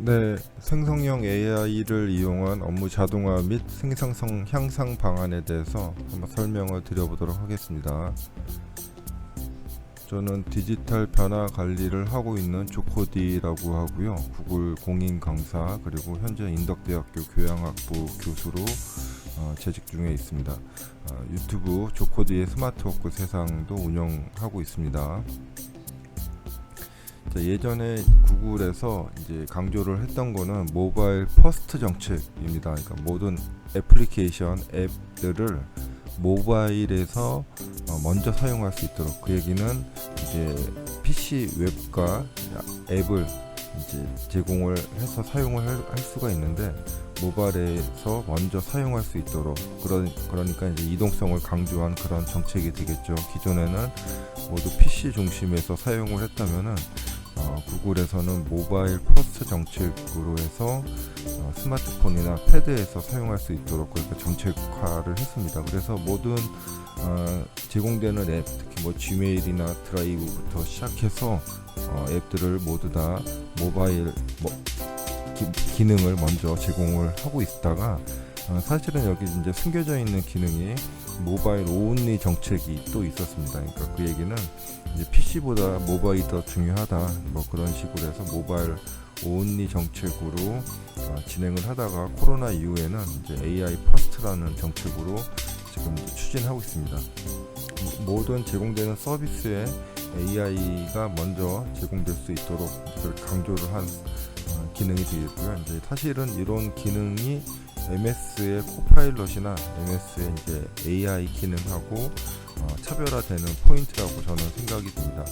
네, 생성형 AI를 이용한 업무 자동화 및 생산성 향상 방안에 대해서 한번 설명을 드려보도록 하겠습니다. 저는 디지털 변화 관리를 하고 있는 조코디라고 하고요. 구글 공인 강사 그리고 현재 인덕대학교 교양학부 교수로 재직 중에 있습니다. 유튜브 조코디의 스마트워크 세상도 운영하고 있습니다. 예전에 구글에서 이제 강조를 했던 거는 모바일 퍼스트 정책입니다. 그러니까 모든 애플리케이션 앱들을 모바일에서 먼저 사용할 수 있도록, 그 얘기는 이제 PC 웹과 앱을 이제 제공을 해서 사용을 할 수가 있는데 모바일에서 먼저 사용할 수 있도록, 그러니까 이제 이동성을 강조한 그런 정책이 되겠죠. 기존에는 모두 PC 중심에서 사용을 했다면은 구글에서는 모바일 퍼스트 정책으로 해서 스마트폰이나 패드에서 사용할 수 있도록 그렇게 정책화를 했습니다. 그래서 모든 제공되는 앱, 특히 뭐 지메일이나 드라이브부터 시작해서 앱들을 모두 다 모바일 기능을 먼저 제공을 하고 있다가 사실은 여기 이제 숨겨져 있는 기능이 모바일 온리 정책이 또 있었습니다. 그러니까 그 얘기는 이제 PC보다 모바일이 더 중요하다, 뭐 그런 식으로 해서 모바일 온리 정책으로 진행을 하다가 코로나 이후에는 이제 AI 퍼스트라는 정책으로 지금 추진하고 있습니다. 모든 제공되는 서비스에 AI가 먼저 제공될 수 있도록 강조를 한 기능이 되겠고요. 이제 사실은 이런 기능이 MS의 코파일럿이나 MS의 이제 AI 기능하고 차별화되는 포인트라고 저는 생각이 듭니다.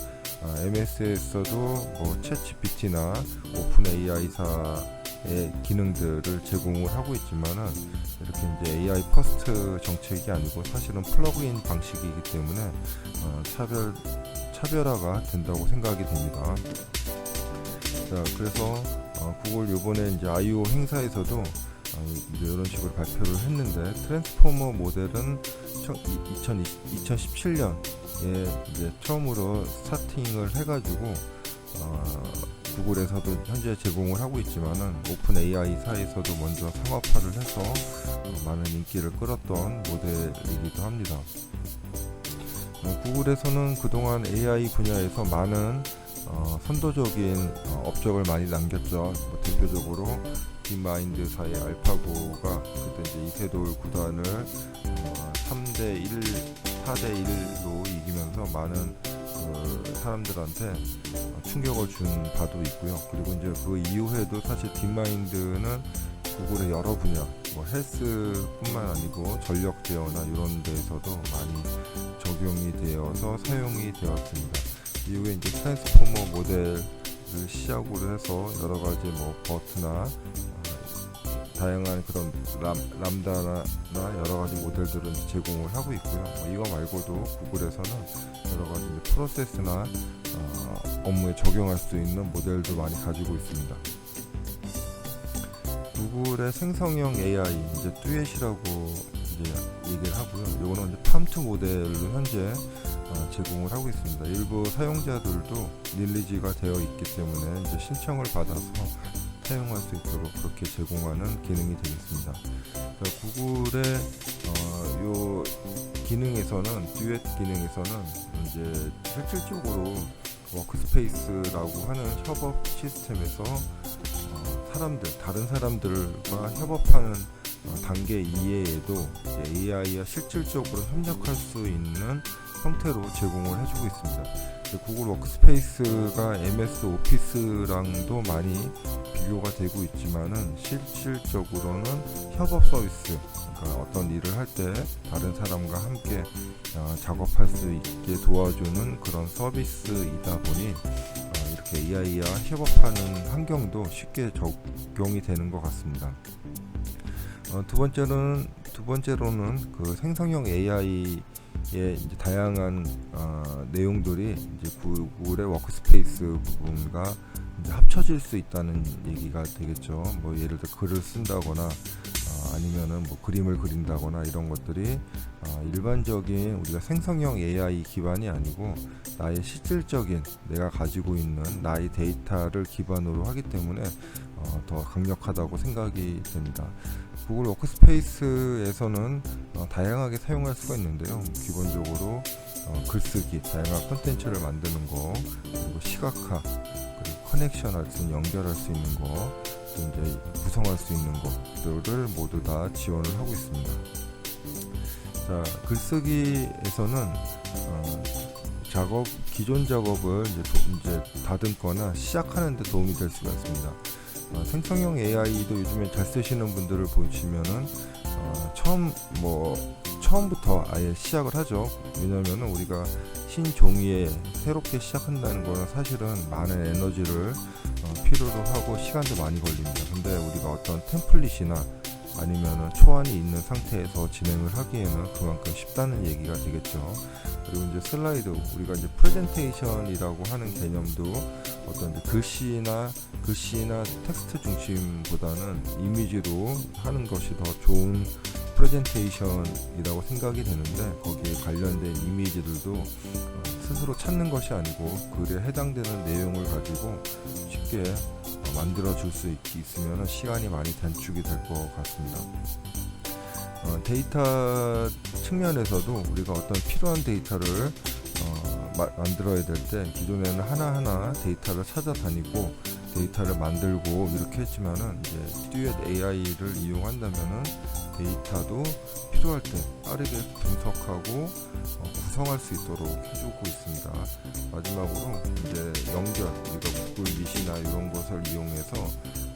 MS에서도 뭐 챗GPT나 오픈 AI사의 기능들을 제공을 하고 있지만은 이렇게 이제 AI 퍼스트 정책이 아니고 사실은 플러그인 방식이기 때문에 차별화가 된다고 생각이 됩니다. 자, 그래서 구글 요번에 이제 I/O 행사에서도 이제 이런 식으로 발표를 했는데, 트랜스포머 모델은 2017년에 이제 처음으로 스타팅을 해가지고 구글에서도 현재 제공을 하고 있지만은 오픈 AI사에서도 먼저 상업화를 해서 많은 인기를 끌었던 모델이기도 합니다. 구글에서는 그동안 AI 분야에서 많은 선도적인 업적을 많이 남겼죠. 뭐 대표적으로 딥마인드사의 알파고가 그때 이제 이세돌 구단을 3대1, 4대1로 이기면서 많은 사람들한테 충격을 준 바도 있고요. 그리고 이제 그 이후에도 사실 딥마인드는 구글의 여러 분야, 뭐 헬스뿐만 아니고 전력 제어나 이런 데에서도 많이 적용이 되어서 사용이 되었습니다. 이후에 이제 트랜스포머 모델을 시작으로 해서 여러 가지 뭐 버트나 다양한 그런 람다나 여러 가지 모델들은 제공을 하고 있고요. 이거 말고도 구글에서는 여러 가지 프로세스나 업무에 적용할 수 있는 모델도 많이 가지고 있습니다. 구글의 생성형 AI 이제 듀엣이라고 이제 얘기를 하고요. 이거는 이제 팜2 모델로 현재 제공을 하고 있습니다. 일부 사용자들도 릴리즈가 되어 있기 때문에 이제 신청을 받아서 사용할 수 있도록 그렇게 제공하는 기능이 되겠습니다. 구글의 요 기능에서는, 듀엣 기능에서는 이제 실질적으로 워크스페이스라고 하는 협업 시스템에서 다른 사람들과 협업하는 단계 이외에도 AI와 실질적으로 협력할 수 있는 형태로 제공을 해주고 있습니다. 구글 워크스페이스가 MS 오피스랑도 많이 비교가 되고 있지만은 실질적으로는 협업 서비스, 그러니까 어떤 일을 할 때 다른 사람과 함께 작업할 수 있게 도와주는 그런 서비스이다 보니 이렇게 AI와 협업하는 환경도 쉽게 적용이 되는 것 같습니다. 두 번째로는 그 생성형 AI의 이제 다양한 내용들이 이제 구글의 워크스페이스 부분과 이제 합쳐질 수 있다는 얘기가 되겠죠. 뭐 예를 들어 글을 쓴다거나 아니면은 뭐 그림을 그린다거나 이런 것들이 일반적인 우리가 생성형 AI 기반이 아니고 나의 실질적인 내가 가지고 있는 나의 데이터를 기반으로 하기 때문에 더 강력하다고 생각이 됩니다. 구글 워크스페이스에서는 다양하게 사용할 수가 있는데요. 기본적으로 글쓰기, 다양한 콘텐츠를 만드는 거, 그리고 시각화, 그리고 커넥션 할 수, 연결할 수 있는 거, 또 이제 구성할 수 있는 것들을 모두 다 지원을 하고 있습니다. 자, 글쓰기에서는 기존 작업을 이제 다듬거나 시작하는 데 도움이 될 수가 있습니다. 생성형 AI도 요즘에 잘 쓰시는 분들을 보시면은 처음부터 아예 시작을 하죠. 왜냐하면 우리가 신종이에 새롭게 시작한다는 거는 사실은 많은 에너지를 필요로 하고 시간도 많이 걸립니다. 근데 우리가 어떤 템플릿이나 아니면은 초안이 있는 상태에서 진행을 하기에는 그만큼 쉽다는 얘기가 되겠죠. 그리고 이제 슬라이드, 우리가 이제 프레젠테이션이라고 하는 개념도 어떤 이제 글씨나 텍스트 중심보다는 이미지로 하는 것이 더 좋은 프레젠테이션이라고 생각이 되는데, 거기에 관련된 이미지들도 스스로 찾는 것이 아니고 글에 해당되는 내용을 가지고 쉽게 만들어 줄 수 있으면 시간이 많이 단축이 될 것 같습니다. 데이터 측면에서도 우리가 어떤 필요한 데이터를 만들어야 될 때 기존에는 하나하나 데이터를 찾아다니고 데이터를 만들고 이렇게 했지만은 이제 듀엣 AI를 이용한다면은 데이터도 필요할 때 빠르게 분석하고 구성할 수 있도록 해주고 있습니다. 마지막으로 이제 연결, 우리가 구글 미시나 이런 것을 이용해서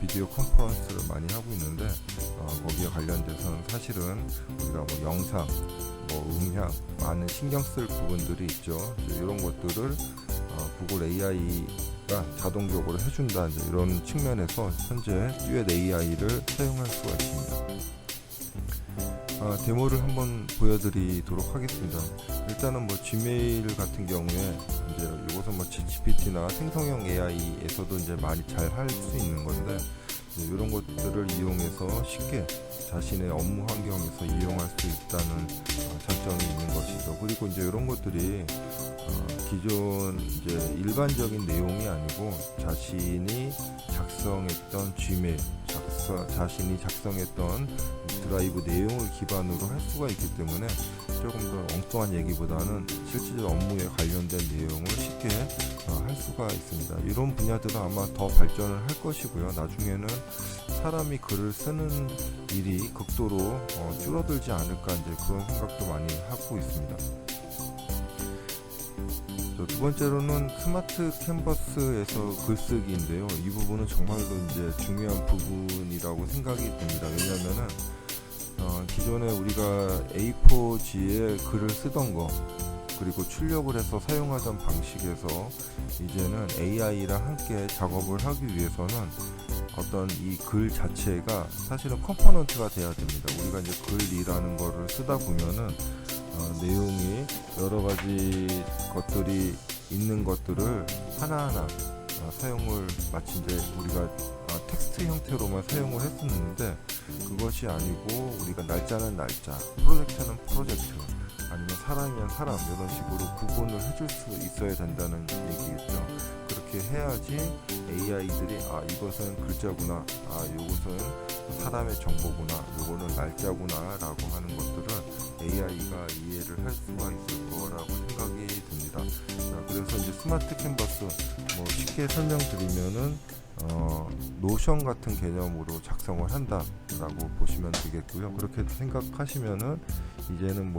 비디오 컨퍼런스를 많이 하고 있는데 거기에 관련돼서는 사실은 우리가 영상, 음향 많은 신경 쓸 부분들이 있죠. 이런 것들을 구글 AI가 자동적으로 해준다, 이런 측면에서 현재 듀엣 AI를 사용할 수가 있습니다. 데모를 한번 보여드리도록 하겠습니다. 일단은 지메일 같은 경우에 이제 이것은 GPT나 생성형 AI에서도 이제 많이 잘 할 수 있는 건데, 이런 것들을 이용해서 쉽게 자신의 업무 환경에서 이용할 수 있다는 장점이 있는 것이죠. 그리고 이제 이런 것들이 기존 이제 일반적인 내용이 아니고 자신이 작성했던 지메일, 자신이 작성했던 드라이브 내용을 기반으로 할 수가 있기 때문에 조금 더 엉뚱한 얘기보다는 실질적 업무에 관련된 내용을 쉽게 할 수가 있습니다. 이런 분야들은 아마 더 발전을 할 것이고요. 나중에는 사람이 글을 쓰는 일이 극도로 줄어들지 않을까, 이제 그런 생각도 많이 하고 있습니다. 두 번째로는 스마트 캔버스에서 글쓰기인데요. 이 부분은 정말로 이제 중요한 부분이라고 생각이 듭니다. 왜냐하면은 기존에 우리가 A4지에 글을 쓰던 거, 그리고 출력을 해서 사용하던 방식에서 이제는 AI랑 함께 작업을 하기 위해서는 어떤 이 글 자체가 사실은 컴포넌트가 돼야 됩니다. 우리가 이제 글이라는 거를 쓰다 보면은 내용이 여러 가지 것들이 있는 것들을 하나하나 사용을 마치 이제 우리가 텍스트 형태로만 사용을 했었는데, 그것이 아니고 우리가 날짜는 날짜, 프로젝트는 프로젝트, 아니면 사람이면 사람, 이런 식으로 구분을 해줄 수 있어야 된다는 얘기겠죠. 그렇게 해야지 AI들이 이것은 글자구나, 이것은 사람의 정보구나, 이거는 날짜구나 라고 하는 것들을 AI가 이해를 할 수가 있을 거라고 생각이 듭니다. 그래서 이제 스마트 캔버스, 쉽게 설명드리면은 노션 같은 개념으로 작성을 한다라고 보시면 되겠고요. 그렇게 생각하시면은 이제는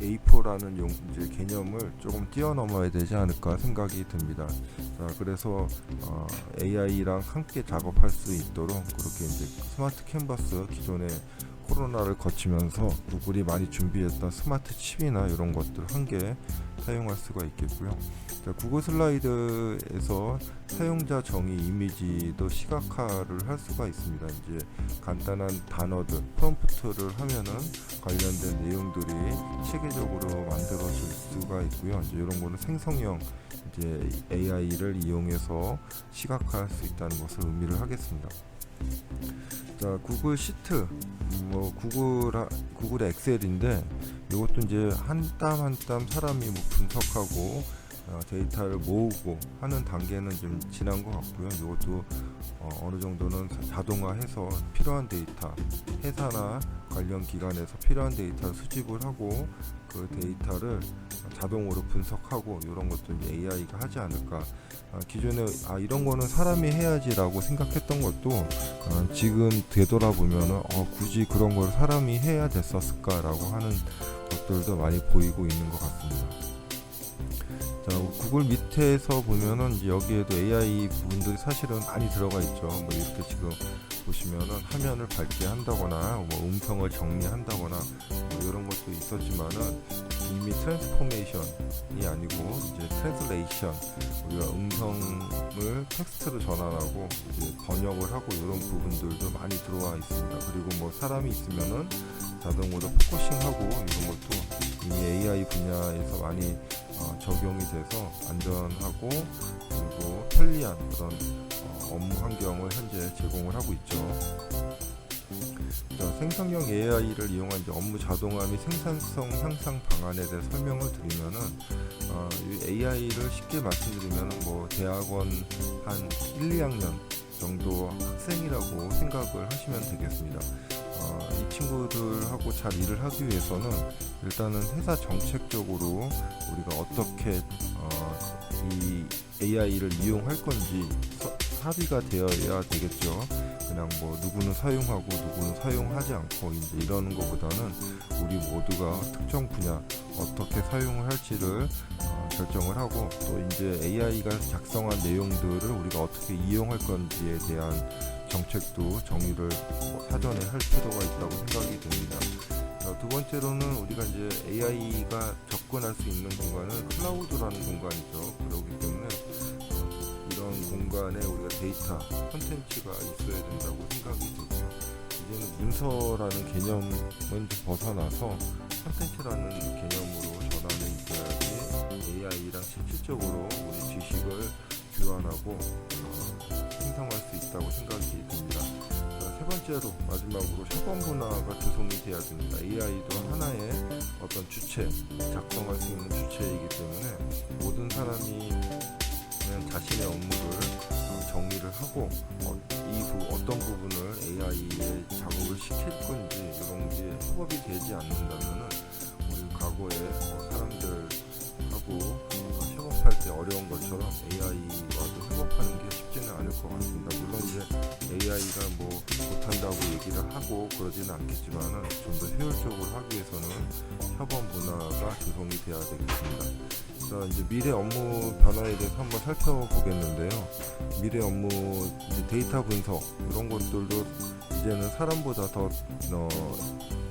A4라는 이제 개념을 조금 뛰어넘어야 되지 않을까 생각이 듭니다. 그래서 AI랑 함께 작업할 수 있도록 그렇게 이제 스마트 캔버스, 기존에 코로나를 거치면서 구글이 많이 준비했던 스마트 칩이나 이런 것들 함께 사용할 수가 있겠고요. 구글 슬라이드에서 사용자 정의 이미지도 시각화를 할 수가 있습니다. 이제 간단한 단어들, 프롬프트를 하면은 관련된 내용들이 체계적으로 만들어질 수가 있고요. 이제 이런 거는 생성형 이제 AI를 이용해서 시각화할 수 있다는 것을 의미를 하겠습니다. 자, 구글 시트, 구글 엑셀인데 이것도 이제 한 땀 한 땀 사람이 분석하고 데이터를 모으고 하는 단계는 좀 지난 것 같고요. 이것도 어느 정도는 자동화해서 필요한 데이터, 회사나 관련 기관에서 필요한 데이터를 수집을 하고 그 데이터를 자동으로 분석하고 이런 것도 이제 AI가 하지 않을까. 기존에 이런 거는 사람이 해야지라고 생각했던 것도 지금 되돌아보면은 굳이 그런 걸 사람이 해야 됐었을까라고 하는 것들도 많이 보이고 있는 것 같습니다. 자, 구글 밑에서 보면은 이제 여기에도 AI 부분들이 사실은 많이 들어가 있죠. 뭐 이렇게 지금 보시면은 화면을 밝게 한다거나 뭐 음성을 정리한다거나 뭐 이런 것도 있었지만은 이미 트랜스포메이션이 아니고 이제 트랜슬레이션, 우리가 음성을 텍스트로 전환하고 이제 번역을 하고 이런 부분들도 많이 들어와 있습니다. 그리고 뭐 사람이 있으면은 자동으로 포커싱하고 이런 것도 이미 AI 분야에서 많이 적용이 돼서 안전하고 그리고 편리한 그런 업무 환경을 현재 제공을 하고 있죠. 자, 생성형 AI를 이용한 이제 업무 자동화 및 생산성 향상 방안에 대해 설명을 드리면은 이 AI를 쉽게 말씀드리면은 뭐 대학원 한 1, 2학년 정도 학생이라고 생각을 하시면 되겠습니다. 이 친구들하고 잘 일을 하기 위해서는 일단은 회사 정책적으로 우리가 어떻게 이 AI를 이용할 건지 합의가 되어야 되겠죠. 그냥 뭐 누구는 사용하고 누구는 사용하지 않고 이제 이러는 것보다는 우리 모두가 특정 분야 어떻게 사용을 할지를 결정을 하고 또 이제 AI가 작성한 내용들을 우리가 어떻게 이용할 건지에 대한 정책도 정의를 사전에 할 필요가 있다고 생각이 듭니다. 두 번째로는 우리가 이제 AI가 접근할 수 있는 공간은 클라우드라는 공간이죠. 그렇기 때문에 이런 공간에 우리가 데이터, 콘텐츠가 있어야 된다고 생각이 되고요. 이제는 문서라는 개념은 좀 벗어나서 콘텐츠라는 개념으로 전환해 있어야지 AI랑 실질적으로 우리 지식을 교환하고 생성할 수 있다고 생각이 듭니다. 세 번째로 마지막으로 협업 문화가 조성이 돼야 됩니다. AI도 하나의 어떤 주체, 작성할 수 있는 주체이기 때문에 모든 사람이 그냥 자신의 업무를 정리를 하고 어떤 부분을 AI에 작업을 시킬 건지 이런 게 협업이 되지 않는다면은 우리 과거에 사람들하고 협업할 때 어려운 것처럼 AI와도 협업하는 게 쉽지는 않을 것 같습니다. 물론 이제 AI가 뭐 못한다고 얘기를 하고 그러지는 않겠지만은 좀 더 효율적으로 하기 위해서는 협업 문화가 조성이 돼야 되겠습니다. 자, 이제 미래 업무 변화에 대해서 한번 살펴보겠는데요. 미래 업무 이제 데이터 분석 이런 것들도 이제는 사람보다 더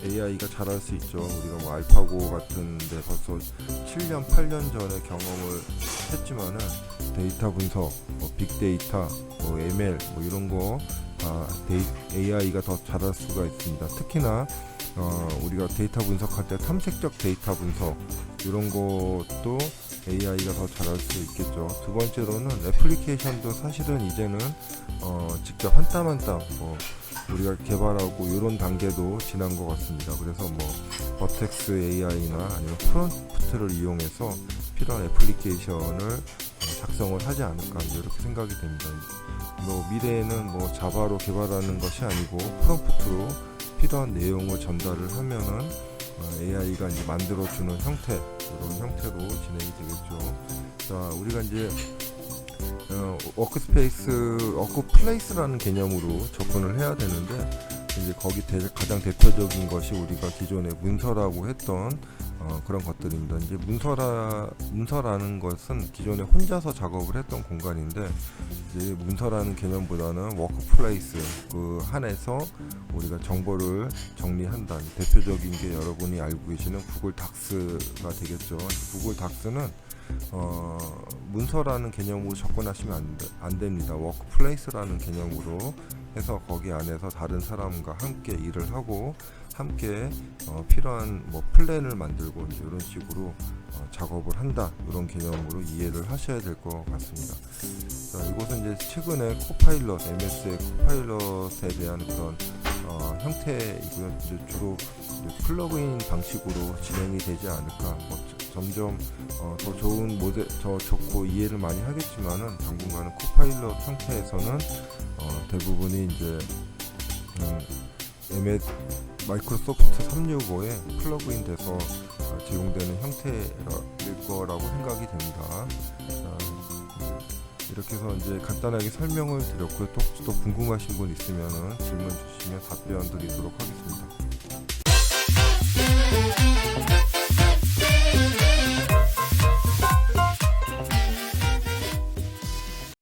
AI가 잘할 수 있죠. 우리가 뭐 알파고 같은데 벌써 7년, 8년 전에 경험을 했지만은 데이터 분석, 뭐 빅데이터, 뭐 ML 뭐 이런 거 AI가 더 잘할 수가 있습니다. 특히나 우리가 데이터 분석할 때 탐색적 데이터 분석 이런 것도 AI가 더 잘할 수 있겠죠. 두 번째로는 애플리케이션도 사실은 이제는 직접 한 땀 한 땀 우리가 개발하고 이런 단계도 지난 것 같습니다. 그래서 뭐 버텍스 AI나 아니면 프롬프트를 이용해서 필요한 애플리케이션을 작성을 하지 않을까 이렇게 생각이 됩니다. 뭐 미래에는 뭐 자바로 개발하는 것이 아니고 프롬프트로 필요한 내용을 전달을 하면은 AI가 이제 만들어주는 형태 이런 형태로 진행이 되겠죠. 자, 우리가 이제 워크플레이스라는 개념으로 접근을 해야 되는데 이제 거기 가장 대표적인 것이 우리가 기존에 문서라고 했던 그런 것들입니다. 이제 문서라는 것은 기존에 혼자서 작업을 했던 공간인데 이제 문서라는 개념보다는 워크플레이스 그 한에서 우리가 정보를 정리한다. 대표적인 게 여러분이 알고 계시는 구글 닥스가 되겠죠. 구글 닥스는 문서라는 개념으로 접근하시면 안 됩니다. 워크플레이스라는 개념으로 해서 거기 안에서 다른 사람과 함께 일을 하고 함께 필요한 뭐 플랜을 만들고 이제 이런 식으로 작업을 한다 이런 개념으로 이해를 하셔야 될 것 같습니다. 자, 이것은 이제 최근에 코파일럿 MS의 코파일럿에 대한 그런 형태이고요. 이제 주로 이제 플러그인 방식으로 진행이 되지 않을까. 점점 더 좋은 모델, 더 좋고 이해를 많이 하겠지만은 당분간은 코파일럿 형태에서는 대부분이 이제 마이크로소프트 365에 플러그인 돼서 제공되는 형태일 거라고 생각이 됩니다. 이렇게 해서 이제 간단하게 설명을 드렸고요. 또 궁금하신 분 있으면 질문 주시면 답변 드리도록 하겠습니다.